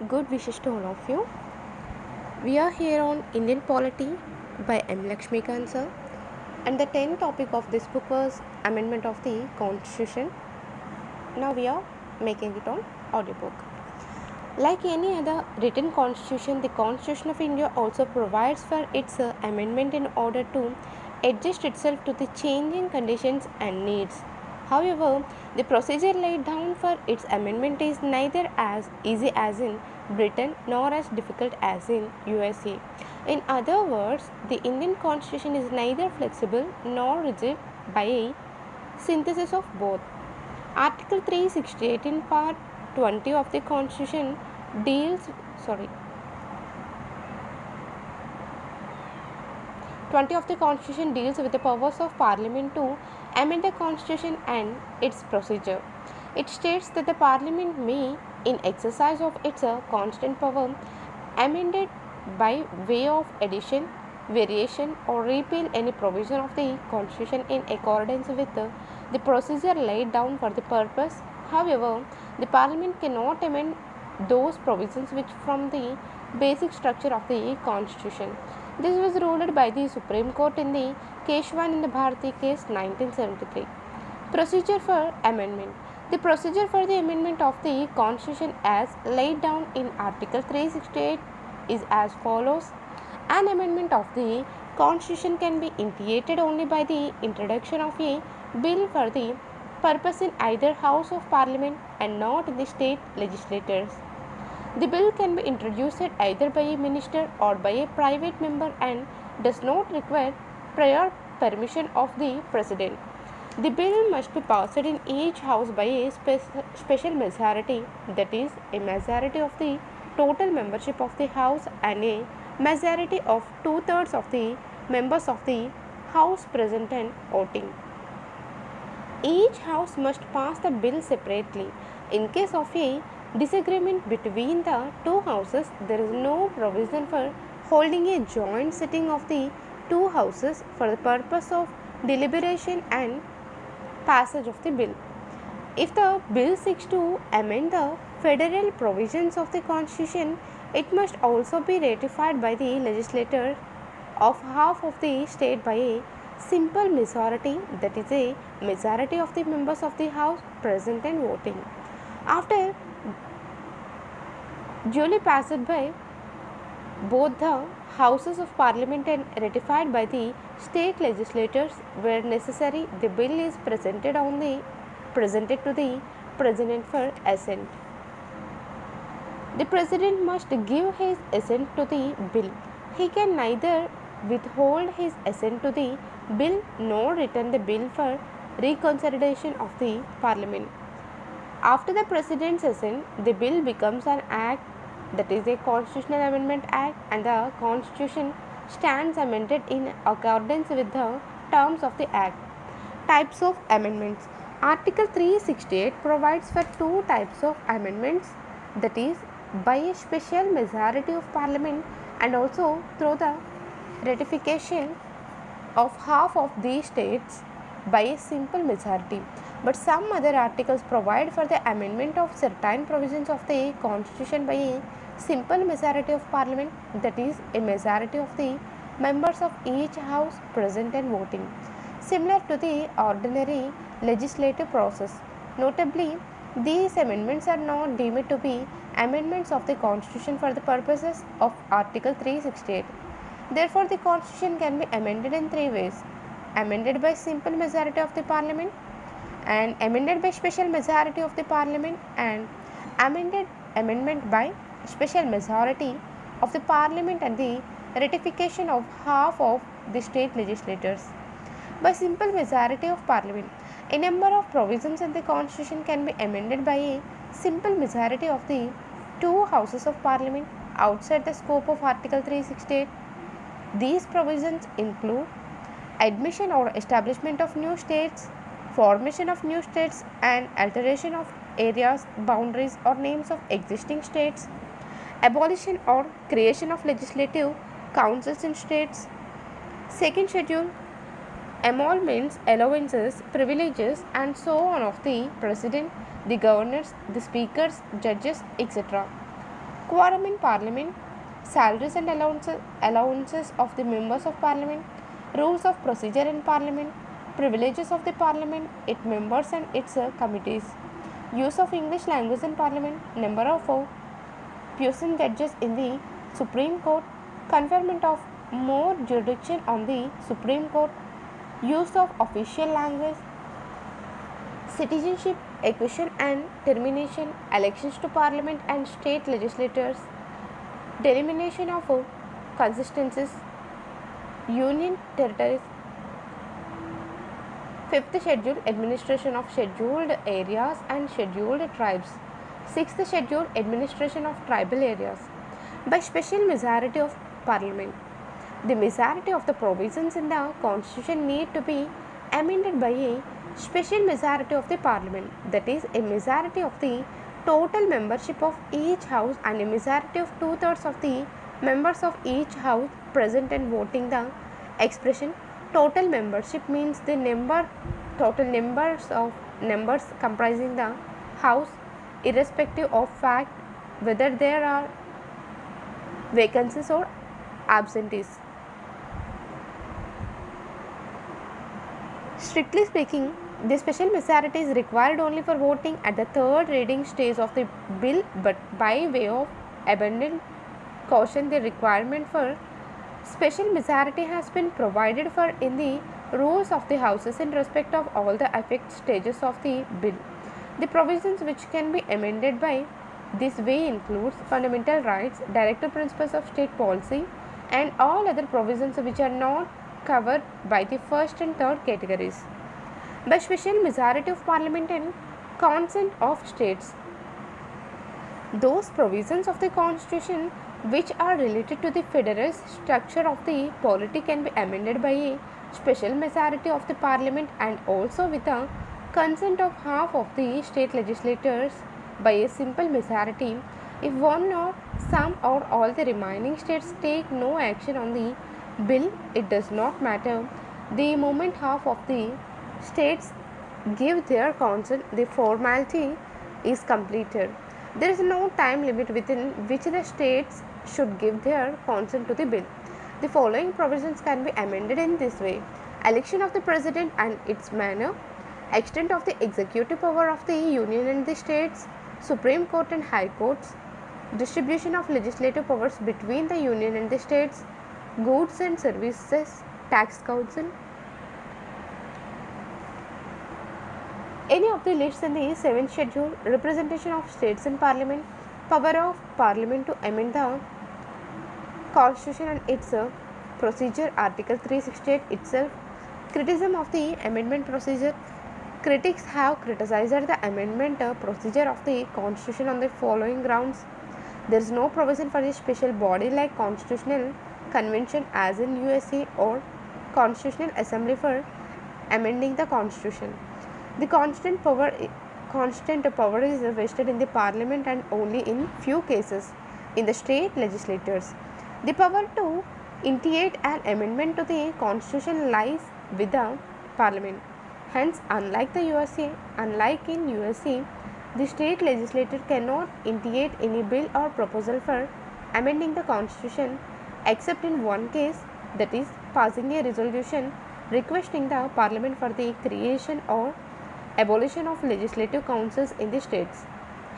Good wishes to all of you. We are here on Indian Polity by M. Lakshmikant sir, and the 10th topic of this book was Amendment of the Constitution. Now we are making it on audiobook. Like any other written constitution, the Constitution of India also provides for its amendment in order to adjust itself to the changing conditions and needs. However, the procedure laid down for its amendment is neither as easy as in Britain nor as difficult as in USA. In other words, the Indian Constitution is neither flexible nor rigid by a synthesis of both. Article 368 in part 20 of the Constitution deals 20 of the Constitution deals with the powers of Parliament to amend the Constitution and its procedure. It states that the Parliament may, in exercise of its constant power, amend it by way of addition, variation, or repeal any provision of the Constitution in accordance with the procedure laid down for the purpose. However, the Parliament cannot amend those provisions which form the basic structure of the Constitution. This was ruled by the Supreme Court in the Keshwan in the Bharati case 1973. Procedure for amendment. The procedure for the amendment of the Constitution as laid down in Article 368 is as follows. An amendment of the Constitution can be initiated only by the introduction of a bill for the purpose in either House of Parliament and not in the state legislatures. The bill can be introduced either by a minister or by a private member and does not require prior permission of the President. The bill must be passed in each house by a special majority, that is, a majority of the total membership of the house and a majority of 2/3 of the members of the house present and voting. Each house must pass the bill separately. In case of a disagreement between the two houses, there is no provision for holding a joint sitting of the two houses for the purpose of deliberation and passage of the bill. If the bill seeks to amend the federal provisions of the Constitution, it must also be ratified by the legislature of half of the state by a simple majority, that is a majority of the members of the house present and voting. After duly passed by both the houses of parliament and ratified by the state legislatures where necessary, the bill is presented to the president for assent. The president must give his assent to the bill. He can neither withhold his assent to the bill nor return the bill for reconsideration of the parliament. After the president's assent, the bill becomes an act, that is a constitutional amendment act, and the constitution stands amended in accordance with the terms of the act. Types of amendments. Article 368 provides for two types of amendments, that is by a special majority of parliament and also through the ratification of half of these states by a simple majority. But some other articles provide for the amendment of certain provisions of the Constitution by a simple majority of parliament, that is a majority of the members of each house present and voting, similar to the ordinary legislative process. Notably, these amendments are not deemed to be amendments of the Constitution for the purposes of Article 368. Therefore, the Constitution can be amended in three ways: amended by simple majority of the Parliament, and amended by special majority of the Parliament, and amendment by special majority of the Parliament and the ratification of half of the state legislatures. By simple majority of Parliament, a number of provisions in the Constitution can be amended by a simple majority of the two houses of Parliament outside the scope of Article 368. These provisions include admission or establishment of new states, formation of new states and alteration of areas, boundaries or names of existing states, abolition or creation of legislative councils in states. Second schedule, emoluments, allowances, privileges and so on of the president, the governors, the speakers, judges, etc. Quorum in Parliament, salaries and allowances of the members of Parliament, rules of procedure in Parliament, privileges of the Parliament, its members and its committees, use of English language in Parliament, number of puissant judges in the Supreme Court, conferment of more jurisdiction on the Supreme Court, use of official language, citizenship acquisition and termination, elections to Parliament and state legislatures, delimitation of consistencies, union territories, fifth schedule, administration of scheduled areas and scheduled tribes, sixth schedule, administration of tribal areas. By special majority of Parliament, the majority of the provisions in the Constitution need to be amended by a special majority of the Parliament, that is, a majority of the total membership of each house and a majority of 2/3 of the members of each house present and voting. The expression total membership means the total numbers comprising the house, irrespective of fact whether there are vacancies or absentees. Strictly speaking, the special majority is required only for voting at the third reading stage of the bill, but by way of abundant caution, the requirement for special majority has been provided for in the rules of the houses in respect of all the affected stages of the bill. The provisions which can be amended by this way includes fundamental rights, directive principles of state policy, and all other provisions which are not covered by the first and third categories. By special majority of Parliament and consent of states, those provisions of the Constitution which are related to the federal structure of the polity can be amended by a special majority of the Parliament and also with the consent of half of the state legislators by a simple majority. If one or some or all the remaining states take no action on the bill, it does not matter. The moment half of the states give their consent, the formality is completed. There is no time limit within which the states should give their consent to the bill. The following provisions can be amended in this way: election of the president and its manner, extent of the executive power of the union and the states, Supreme Court and High Courts, distribution of legislative powers between the union and the states, goods and services tax council. Any of the lists in the 7th schedule, representation of states in Parliament, power of Parliament to amend the Constitution and its procedure, Article 368 itself, criticism of the amendment procedure. Critics have criticized the amendment procedure of the Constitution on the following grounds: there is no provision for a special body like Constitutional Convention as in USA or Constitutional Assembly for amending the Constitution. The constant power is vested in the Parliament and only in few cases in the state legislatures. The power to initiate an amendment to the Constitution lies with the Parliament. Hence, unlike in USA, the state legislature cannot initiate any bill or proposal for amending the Constitution except in one case, that is, passing a resolution requesting the Parliament for the creation or abolition of legislative councils in the states.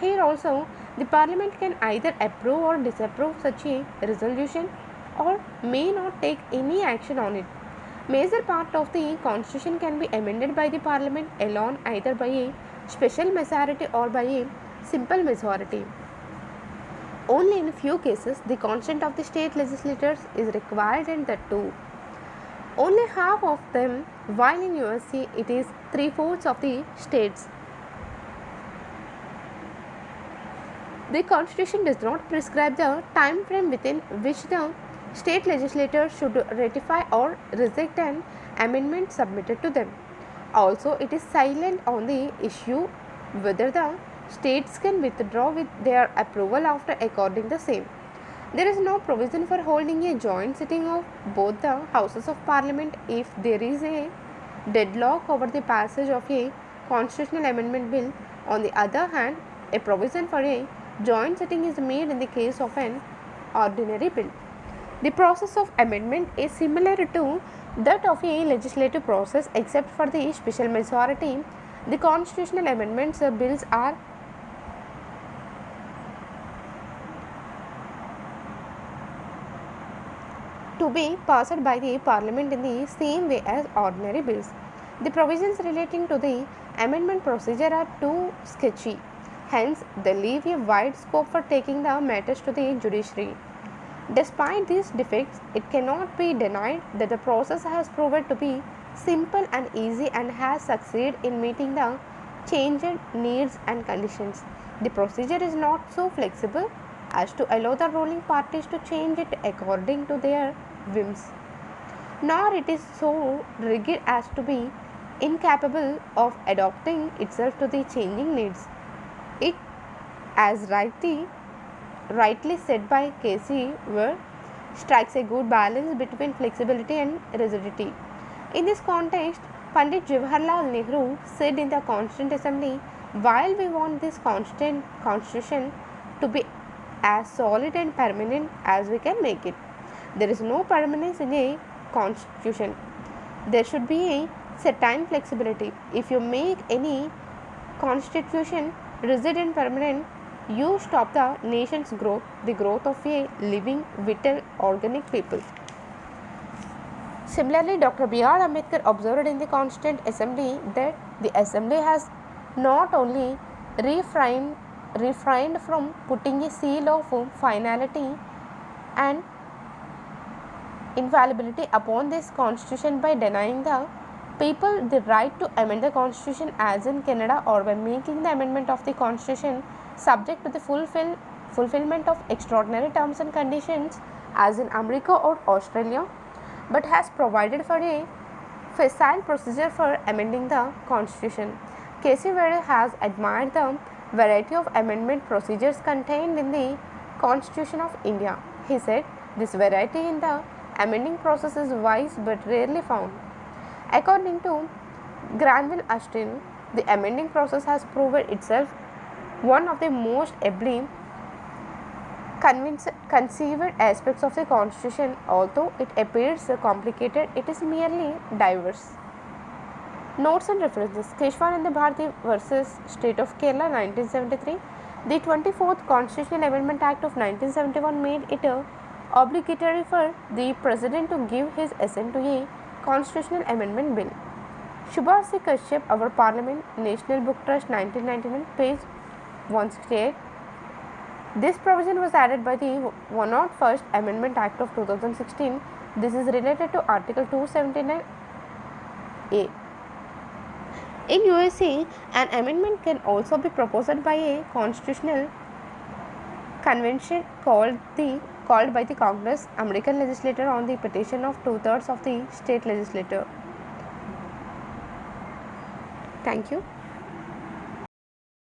Here also, the Parliament can either approve or disapprove such a resolution or may not take any action on it. Major part of the Constitution can be amended by the Parliament alone, either by a special majority or by a simple majority. Only in a few cases the consent of the state legislatures is required, and that too only half of them, while in USA it is 3/4 of the states. The Constitution does not prescribe the time frame within which the state legislators should ratify or reject an amendment submitted to them. Also, it is silent on the issue whether the states can withdraw with their approval after according the same. There is no provision for holding a joint sitting of both the houses of Parliament if there is a deadlock over the passage of a constitutional amendment bill. On the other hand, a provision for a Joint sitting is made in the case of an ordinary bill. The process of amendment is similar to that of a legislative process except for the special majority. The constitutional amendments bills are to be passed by the Parliament in the same way as ordinary bills. The provisions relating to the amendment procedure are too sketchy, hence, they leave a wide scope for taking the matters to the judiciary. Despite these defects, it cannot be denied that the process has proven to be simple and easy and has succeeded in meeting the changed needs and conditions. The procedure is not so flexible as to allow the ruling parties to change it according to their whims, nor it is so rigid as to be incapable of adapting itself to the changing needs. It, as rightly said by Casey Ware, strikes a good balance between flexibility and rigidity. In this context, Pandit Jawaharlal Nehru said in the Constituent Assembly, while we want this constitution to be as solid and permanent as we can make it, there is no permanence in a constitution. There should be a certain flexibility. If you make any constitution rigid and permanent, you stop the nation's growth, the growth of a living, vital, organic people. Similarly, Dr. B.R. Ambedkar observed in the Constituent Assembly that the Assembly has not only refrained from putting a seal of finality and infallibility upon this constitution by denying the people the right to amend the constitution as in Canada, or by making the amendment of the constitution subject to the fulfillment of extraordinary terms and conditions as in America or Australia, but has provided for a facile procedure for amending the constitution. Casey Ware has admired the variety of amendment procedures contained in the Constitution of India. He said, this variety in the amending process is wise but rarely found. According to Granville Ashton, the amending process has proven itself one of the most ably conceived aspects of the Constitution. Although it appears complicated, it is merely diverse. Notes and references: Keshwananda Bharati versus State of Kerala 1973. The 24th Constitutional Amendment Act of 1971 made it obligatory for the President to give his assent to a constitutional amendment bill. Subhash C. Kashyap, Our Parliament, National Book Trust, 1999, page 168. This provision was added by the 101st Amendment Act of 2016. This is related to Article 279A. In USA, an amendment can also be proposed by a constitutional convention called by the Congress, American legislature, on the petition of 2/3 of the state legislature. Thank you.